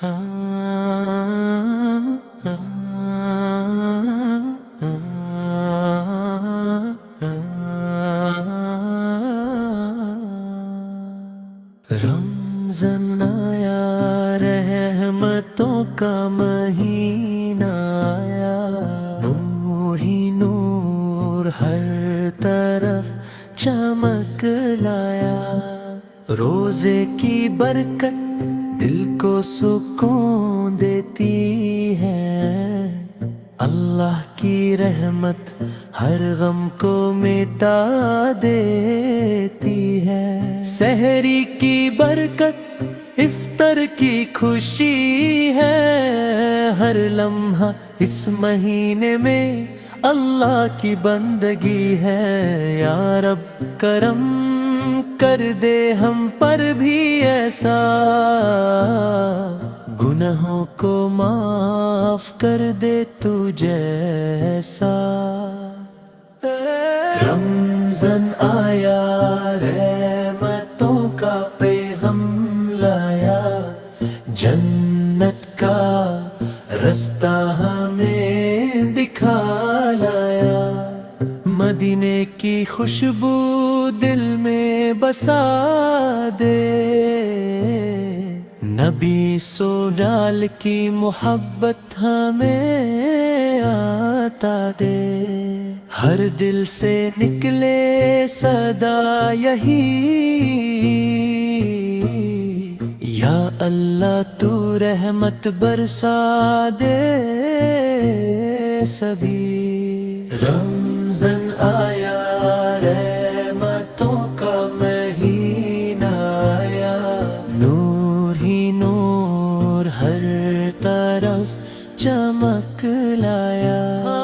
رمضان آیا، رحمتوں کا مہینہ آیا، نور ہی نور ہر طرف چمک لایا۔ روزے کی برکت دل کو سکون دیتی ہے، اللہ کی رحمت ہر غم کو مٹا دیتی ہے۔ سحری کی برکت افطار کی خوشی ہے، ہر لمحہ اس مہینے میں اللہ کی بندگی ہے۔ یا رب کرم کر دے ہم پر بھی ایسا، گناہوں کو معاف کر دے تو جیسا۔ رمضان آیا، رحمتوں کا پیغام لایا، جنت کا رستہ ہمیں دکھالایا۔ مدینے کی خوشبو دل میں بسا دے، نبی سو ڈال کی محبت ہمیں عطا دے۔ ہر دل سے نکلے صدا یہی، یا اللہ تو رحمت برسا دے سبھی۔ رمضان آیا، رحمتوں کا مہینہ آیا، نور ہی نور ہر طرف چمک لایا۔